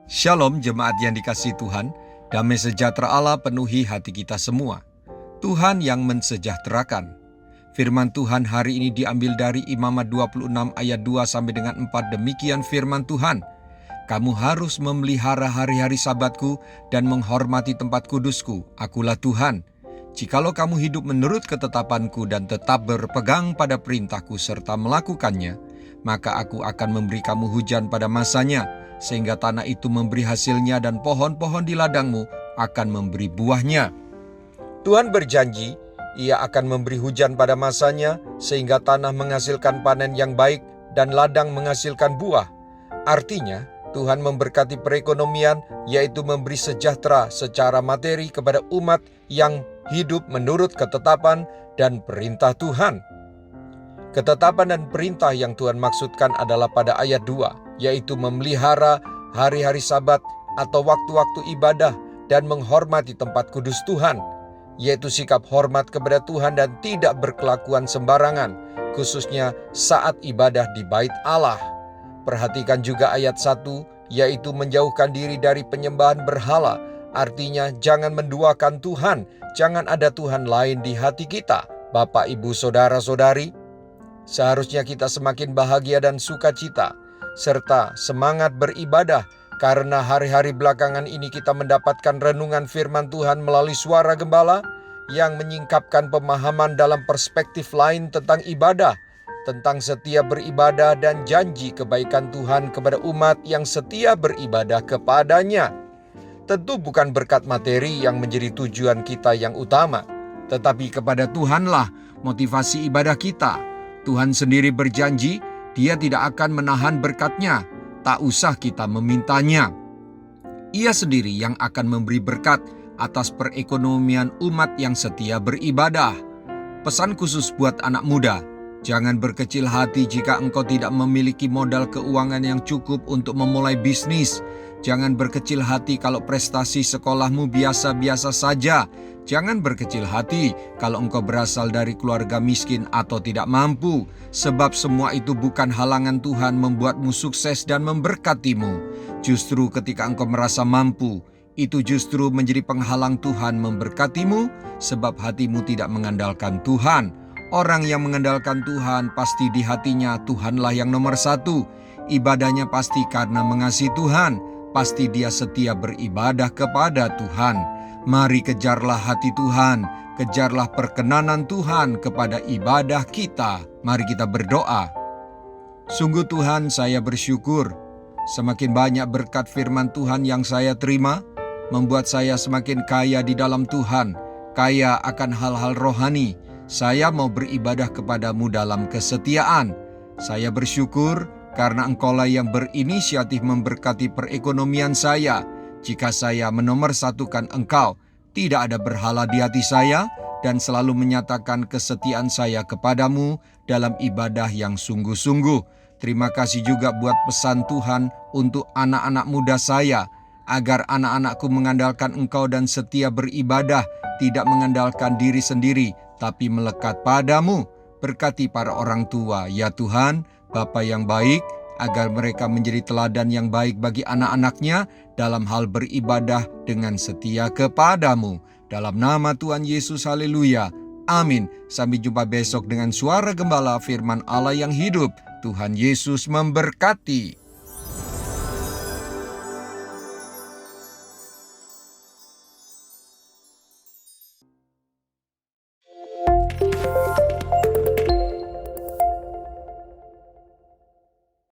Shalom jemaat yang dikasihi Tuhan, damai sejahtera Allah penuhi hati kita semua. Tuhan yang mensejahterakan. Firman Tuhan hari ini diambil dari Imamat 26 ayat 2 sampai dengan 4. Demikian firman Tuhan. Kamu harus memelihara hari-hari sabatku dan menghormati tempat kudusku. Akulah Tuhan. Jikalau kamu hidup menurut ketetapanku dan tetap berpegang pada perintahku serta melakukannya, maka aku akan memberi kamu hujan pada masanya, sehingga tanah itu memberi hasilnya dan pohon-pohon di ladangmu akan memberi buahnya. Tuhan berjanji, Ia akan memberi hujan pada masanya, sehingga tanah menghasilkan panen yang baik dan ladang menghasilkan buah. Artinya, Tuhan memberkati perekonomian, yaitu memberi sejahtera secara materi kepada umat yang hidup menurut ketetapan dan perintah Tuhan. Ketetapan dan perintah yang Tuhan maksudkan adalah pada ayat 2, yaitu memelihara hari-hari sabat atau waktu-waktu ibadah dan menghormati tempat kudus Tuhan, yaitu sikap hormat kepada Tuhan dan tidak berkelakuan sembarangan, khususnya saat ibadah di bait Allah. Perhatikan juga ayat 1, yaitu menjauhkan diri dari penyembahan berhala, artinya jangan menduakan Tuhan, jangan ada Tuhan lain di hati kita. Bapak, Ibu, Saudara-saudari, seharusnya kita semakin bahagia dan sukacita, serta semangat beribadah, karena hari-hari belakangan ini kita mendapatkan renungan firman Tuhan melalui suara gembala yang menyingkapkan pemahaman dalam perspektif lain tentang ibadah, tentang setia beribadah dan janji kebaikan Tuhan kepada umat yang setia beribadah kepadanya. Tentu bukan berkat materi yang menjadi tujuan kita yang utama, tetapi kepada Tuhanlah motivasi ibadah kita. Tuhan sendiri berjanji, Dia tidak akan menahan berkat-Nya, tak usah kita memintanya. Ia sendiri yang akan memberi berkat atas perekonomian umat yang setia beribadah. Pesan khusus buat anak muda, jangan berkecil hati jika engkau tidak memiliki modal keuangan yang cukup untuk memulai bisnis. Jangan berkecil hati kalau prestasi sekolahmu biasa-biasa saja. Jangan berkecil hati kalau engkau berasal dari keluarga miskin atau tidak mampu, sebab semua itu bukan halangan Tuhan membuatmu sukses dan memberkatimu. Justru ketika engkau merasa mampu, itu justru menjadi penghalang Tuhan memberkatimu, sebab hatimu tidak mengandalkan Tuhan. Orang yang mengandalkan Tuhan pasti di hatinya Tuhanlah yang nomor satu. Ibadahnya pasti karena mengasihi Tuhan, pasti dia setia beribadah kepada Tuhan. Mari kejarlah hati Tuhan, kejarlah perkenanan Tuhan kepada ibadah kita. Mari kita berdoa. Sungguh Tuhan, saya bersyukur. Semakin banyak berkat firman Tuhan yang saya terima, membuat saya semakin kaya di dalam Tuhan, kaya akan hal-hal rohani. Saya mau beribadah kepadamu dalam kesetiaan. Saya bersyukur karena Engkaulah yang berinisiatif memberkati perekonomian saya. Jika saya menomorsatukan Engkau, tidak ada berhala di hati saya, dan selalu menyatakan kesetiaan saya kepadamu dalam ibadah yang sungguh-sungguh. Terima kasih juga buat pesan Tuhan untuk anak-anak muda saya, agar anak-anakku mengandalkan Engkau dan setia beribadah, tidak mengandalkan diri sendiri, tapi melekat padamu. Berkati para orang tua, ya Tuhan, Bapa yang baik, agar mereka menjadi teladan yang baik bagi anak-anaknya dalam hal beribadah dengan setia kepadamu. Dalam nama Tuhan Yesus, haleluya. Amin. Sampai jumpa besok dengan suara gembala firman Allah yang hidup. Tuhan Yesus memberkati.